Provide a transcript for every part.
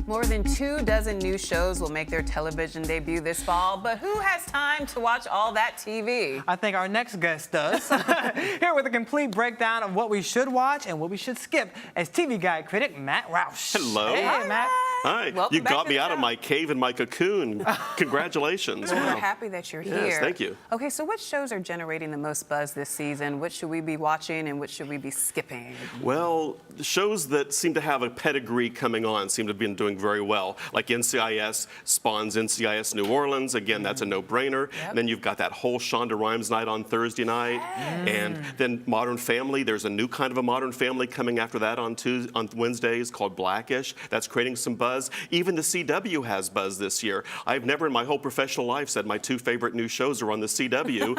More than 24 new shows will make their television debut this fall, but who has time to watch all that TV? I think our next guest does. Here with a complete breakdown of what we should watch and what we should skip as TV Guide critic Matt Roush. Hello. Hey, Matt. Hi. Welcome You back got to me the out of show. my cave and my cocoon. Congratulations. We're Wow. happy that you're here. Yes, thank you. Okay, so what shows are generating the most buzz this season? What should we be watching and what should we be skipping? Well, the shows that seem to have a pedigree coming on seem to have been doing very well. Like NCIS spawns NCIS New Orleans. Again, that's a no-brainer. Yep. And then you've got that whole Shonda Rhimes night on Thursday night. And then Modern Family. There's a new kind of a Modern Family coming after that on Wednesdays called Blackish. That's creating some buzz. Even the CW has buzz this year. I've never in my whole professional life said my two favorite new shows are on the CW.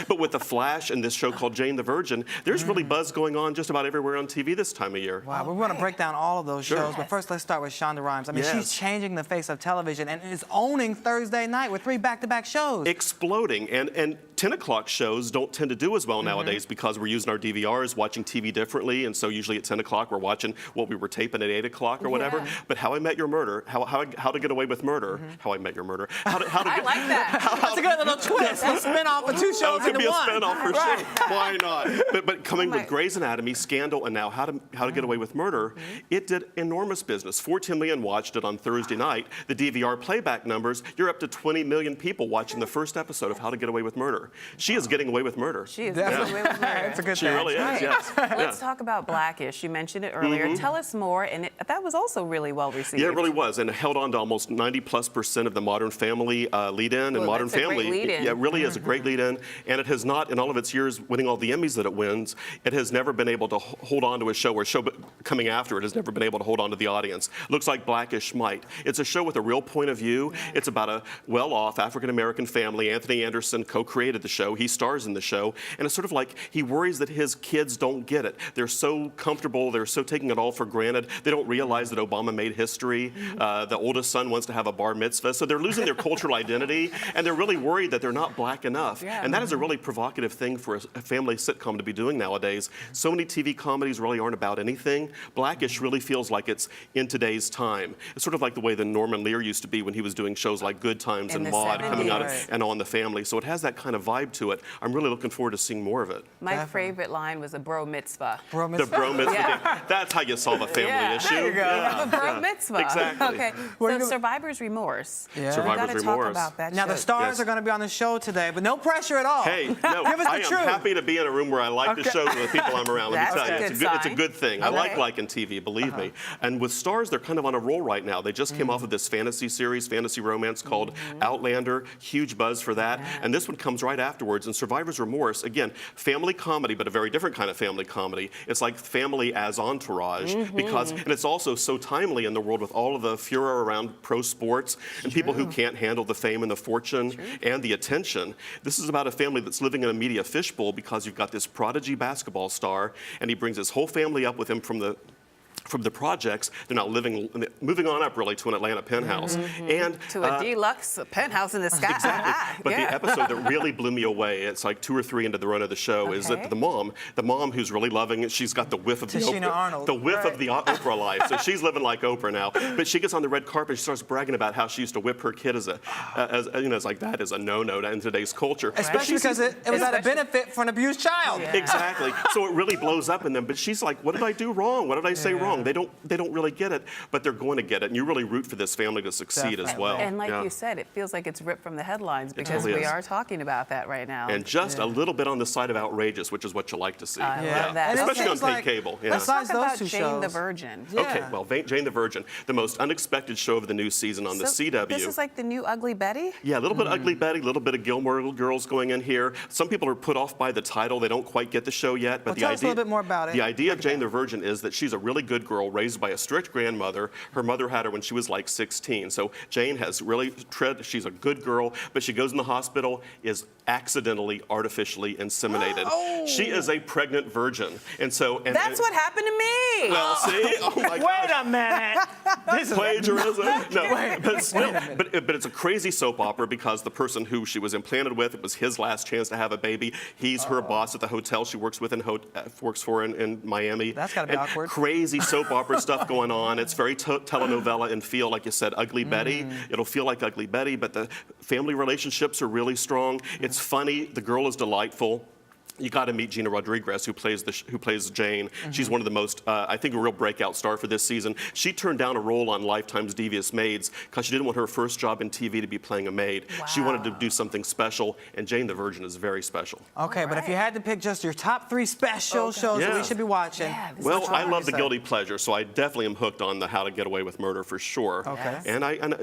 but with The Flash and this show called Jane the Virgin, there's really buzz going on just about everywhere on TV this time of year. Wow, we want to break down all of those Sure. shows, but first let's start with Shonda Rhimes. I mean, Yes. she's changing the face of television and is owning Thursday night with 3 back-to-back shows. Exploding, and 10 o'clock shows don't tend to do as well nowadays because we're using our DVRs, watching TV differently, and so usually at 10 o'clock we're watching what we were taping at 8 o'clock or whatever. Yeah. But How I Met Your Murder, How to Get Away with Murder, How I Met Your Murder, How to I Get... like that. That's a good little twist. A spin-off of 2 shows Oh, it could into be a one. spinoff for Right. sure. Why not? But coming my- with Grey's Anatomy, Scandal, and now How to Get Away with Murder, it did enormous business. 14 million watched it on Thursday night. The DVR playback numbers, you're up to 20 million people watching the first episode of How to Get Away with Murder. She is getting away with murder. She is Definitely. getting away with murder. It's a good She thing. really is, Right. yes. Let's Yeah. talk about Blackish. You mentioned it earlier. Tell us more, and that was also really well received. Yeah, it really was, and it held on to almost 90+% of the Modern Family lead-in, and Well, Modern that's a great Family, lead-in. yeah, it really is a great lead-in, and it has not, in all of its years winning all the Emmys that it wins, it has never been able to hold on to a show, or a show coming after it has never been able to hold on to the audience. Looks like Blackish might. It's a show with a real point of view. It's about a well-off African-American family. Anthony Anderson co-created the show. He stars in the show, and it's sort of like he worries that his kids don't get it. They're so comfortable. They're so taking it all for granted. They don't realize that Obama made history. The oldest son wants to have a bar mitzvah, so they're losing their cultural identity, and they're really worried that they're not black enough. Yeah. And that is a really provocative thing for a family sitcom to be doing nowadays. So many TV comedies really aren't about anything. Blackish really feels like it's in today's time. It's sort of like the way that Norman Lear used to be when he was doing shows like Good Times In and the Maude coming out 70s. and On the Family. So it has that kind of vibe to it. I'm really looking forward to seeing more of it. My Definitely. favorite line was a bro mitzvah. Bro, The Miss- bro mitzvah. Yeah. That's how you solve a family Yeah. issue. There you go. Yeah. A bro Yeah. mitzvah. Exactly. Okay, What are so you gonna- Survivor's Remorse. Yeah. We Survivor's gotta talk Remorse. about that Now, show. the stars Yes. are going to be on the show today, but no pressure at all. Hey, no, Give us the I am truth. happy to be in a room where I like the Okay. shows and the people I'm around. Let That's me tell a you, good it's a sign. good thing. I Okay. like liking TV, believe me. And with stars, they're kind of on a roll right now. They just came off of this fantasy series, fantasy romance called Outlander. Huge buzz for that. And this one comes right afterwards. And Survivor's Remorse, again, family comedy, but a very different kind of family comedy. It's like family as Entourage because, and it's also so timely in the world with all of the furor around pro sports and people who can't handle the fame and the fortune and the attention. This is about a family that's living in a media fishbowl because you've got this prodigy basketball star and he brings his whole family up with him from the projects. They're now moving on up really to an Atlanta penthouse. And To a deluxe penthouse in the sky. exactly. But Yeah. the episode that really blew me away, it's like 2 or 3 into the run of the show, is Okay. that the mom who's really loving it, she's got the whiff of Tashina the Oprah, Arnold. the whiff of the Oprah life. So she's living like Oprah now. But she gets on the red carpet and she starts bragging about how she used to whip her kid as it's like that is a no-no in today's culture. Especially because it was at a benefit for an abused child. Yeah. Exactly. So it really blows up in them. But she's like, what did I do wrong? What did I say wrong? They don't really get it, but they're going to get it. And you really root for this family to succeed as well. And like Yeah. you said, it feels like it's ripped from the headlines because totally we is. are talking about that right now. And just a little bit on the side of outrageous, which is what you like to see. I love that. And it Especially on seems paid like cable. Yeah. Let's Besides talk those about two Jane the shows. Virgin. Yeah. Okay, well, Jane the Virgin, the most unexpected show of the new season on the So CW. This is like the new Ugly Betty? Yeah, a little bit Ugly Betty, a little bit of Gilmore Girls going in here. Some people are put off by the title. They don't quite get the show yet. But Well, tell us a little bit more about it. The idea of Jane the Virgin is that she's a really good girl raised by a strict grandmother. Her mother had her when she was like 16. So Jane has really she's a good girl, but she goes in the hospital, is accidentally, artificially inseminated. She is a pregnant virgin. And so... That's what happened to me. Well, see? Oh, my gosh. Wait a minute. This is Plagiarism? No, Wait but a still, minute. but it's a crazy soap opera because the person who she was implanted with, it was his last chance to have a baby. He's her boss at the hotel she works with works for in Miami. That's gotta be And awkward. Crazy soap opera stuff going on. It's very telenovela in feel, like you said, Ugly Betty. It'll feel like Ugly Betty, but the family relationships are really strong. It's funny. The girl is delightful. You got to meet Gina Rodriguez, who plays Jane. She's one of the most, I think, a real breakout star for this season. She turned down a role on Lifetime's Devious Maids because she didn't want her first job in TV to be playing a maid. Wow. She wanted to do something special, and Jane the Virgin is very special. Okay, but if you had to pick just your top 3 special shows that we should be watching. Yeah, Well, I love the guilty pleasure, so I definitely am hooked on the How to Get Away with Murder for sure. Okay. And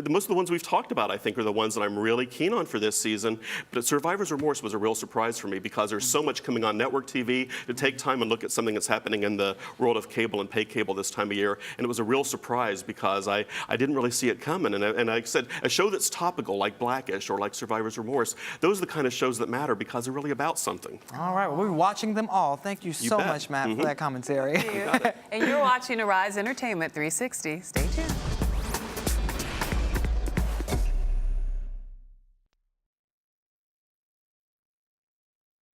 most of the ones we've talked about, I think, are the ones that I'm really keen on for this season. But Survivor's Remorse was a real surprise for me because there's so much coming on network TV to take time and look at something that's happening in the world of cable and pay cable this time of year. And it was a real surprise because I didn't really see it coming. And I said, a show that's topical like Blackish or like Survivor's Remorse, those are the kind of shows that matter because they're really about something. All right, well, we'll be watching them all. Thank you so bet. much, Matt, for that commentary. And you're watching Arise Entertainment 360. Stay tuned.